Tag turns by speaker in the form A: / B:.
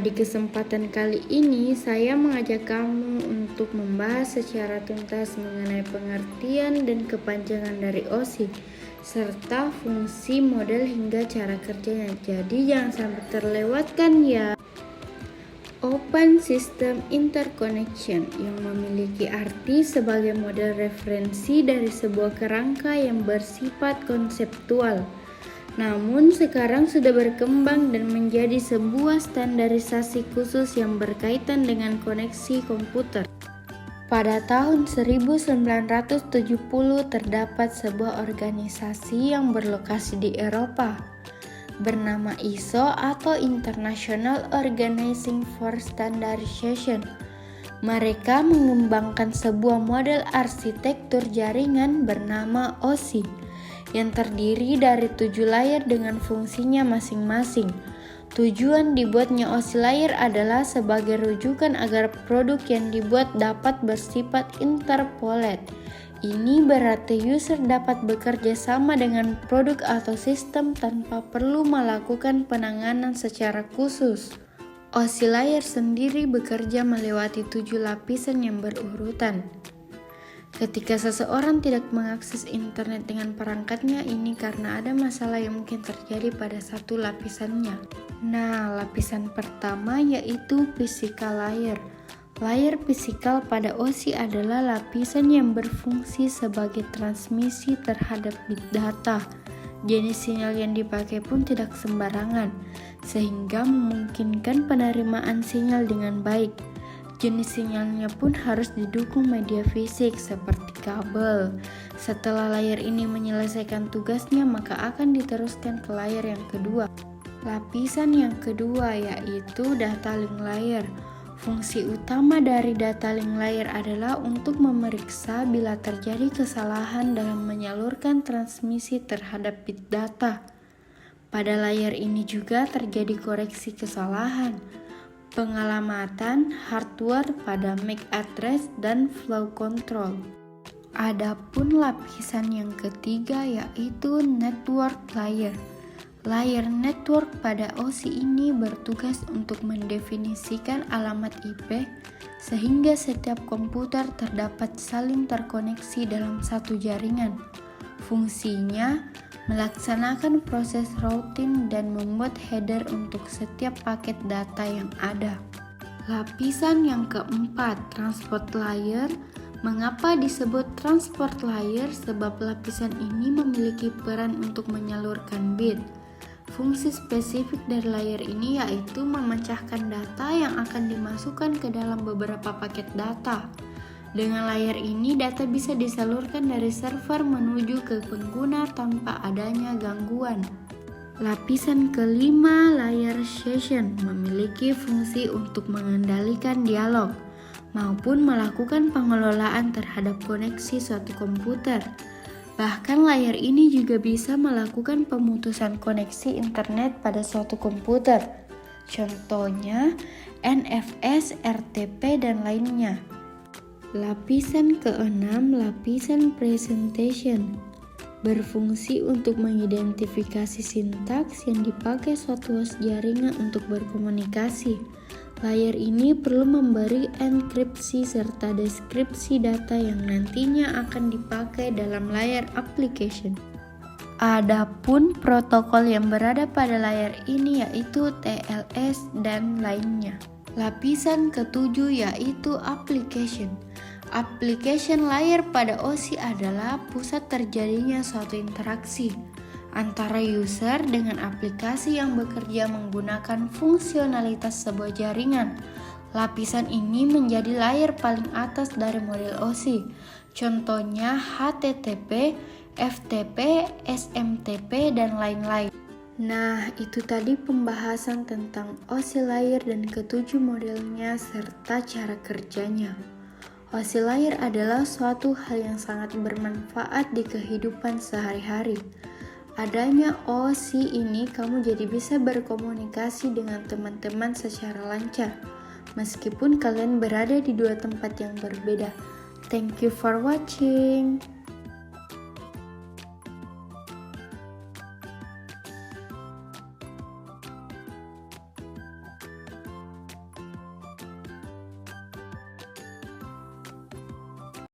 A: di kesempatan kali ini saya mengajak kamu untuk membahas secara tuntas mengenai pengertian dan kepanjangan dari OSI, serta fungsi model hingga cara kerjanya. Jadi jangan sampai terlewatkan ya. Open System Interconnection yang memiliki arti sebagai model referensi dari sebuah kerangka yang bersifat konseptual. Namun sekarang sudah berkembang dan menjadi sebuah standarisasi khusus yang berkaitan dengan koneksi komputer. Pada tahun 1970 terdapat sebuah organisasi yang berlokasi di Eropa bernama ISO atau International Organizing for Standardization. Mereka mengembangkan sebuah model arsitektur jaringan bernama OSI yang terdiri dari 7 layer dengan fungsinya masing-masing. Tujuan dibuatnya OSI layer adalah sebagai rujukan agar produk yang dibuat dapat bersifat interpolate. Ini berarti user dapat bekerja sama dengan produk atau sistem tanpa perlu melakukan penanganan secara khusus. OSI layer sendiri bekerja melewati 7 lapisan yang berurutan. Ketika seseorang tidak mengakses internet dengan perangkatnya, ini karena ada masalah yang mungkin terjadi pada satu lapisannya. Nah, lapisan pertama yaitu physical layer. Layer fisikal pada OSI adalah lapisan yang berfungsi sebagai transmisi terhadap bit data. Jenis sinyal yang dipakai pun tidak sembarangan, sehingga memungkinkan penerimaan sinyal dengan baik. Jenis sinyalnya pun harus didukung media fisik seperti kabel. Setelah layer ini menyelesaikan tugasnya, maka akan diteruskan ke layer yang kedua. Lapisan yang kedua yaitu data link layer. Fungsi utama dari data link layer adalah untuk memeriksa bila terjadi kesalahan dalam menyalurkan transmisi terhadap bit data. Pada layer ini juga terjadi koreksi kesalahan, pengalamatan hardware pada MAC address, dan flow control. Adapun lapisan yang ketiga yaitu network layer. Layer network pada OSI ini bertugas untuk mendefinisikan alamat IP sehingga setiap komputer terdapat saling terkoneksi dalam satu jaringan. Fungsinya melaksanakan proses routing dan membuat header untuk setiap paket data yang ada. Lapisan yang keempat, transport layer. Mengapa disebut transport layer? Sebab lapisan ini memiliki peran untuk menyalurkan bit. Fungsi spesifik dari layer ini yaitu memecahkan data yang akan dimasukkan ke dalam beberapa paket data. Dengan layer ini, data bisa disalurkan dari server menuju ke pengguna tanpa adanya gangguan. Lapisan kelima, layer session, memiliki fungsi untuk mengendalikan dialog maupun melakukan pengelolaan terhadap koneksi suatu komputer. Bahkan layer ini juga bisa melakukan pemutusan koneksi internet pada suatu komputer. Contohnya NFS, RTP, dan lainnya. Lapisan keenam, lapisan presentation, berfungsi untuk mengidentifikasi sintaks yang dipakai suatu host jaringan untuk berkomunikasi. Layer ini perlu memberi enkripsi serta deskripsi data yang nantinya akan dipakai dalam layer application. Adapun protokol yang berada pada layer ini yaitu TLS dan lainnya. Lapisan ketujuh yaitu application. Application layer pada OSI adalah pusat terjadinya suatu interaksi antara user dengan aplikasi yang bekerja menggunakan fungsionalitas sebuah jaringan. Lapisan ini menjadi layer paling atas dari model OSI. Contohnya HTTP, FTP, SMTP, dan lain-lain. Nah, itu tadi pembahasan tentang OSI layer dan ketujuh modelnya serta cara kerjanya. OSI layer adalah suatu hal yang sangat bermanfaat di kehidupan sehari-hari. Adanya OSI ini, kamu jadi bisa berkomunikasi dengan teman-teman secara lancar, meskipun kalian berada di dua tempat yang berbeda. Thank you for watching.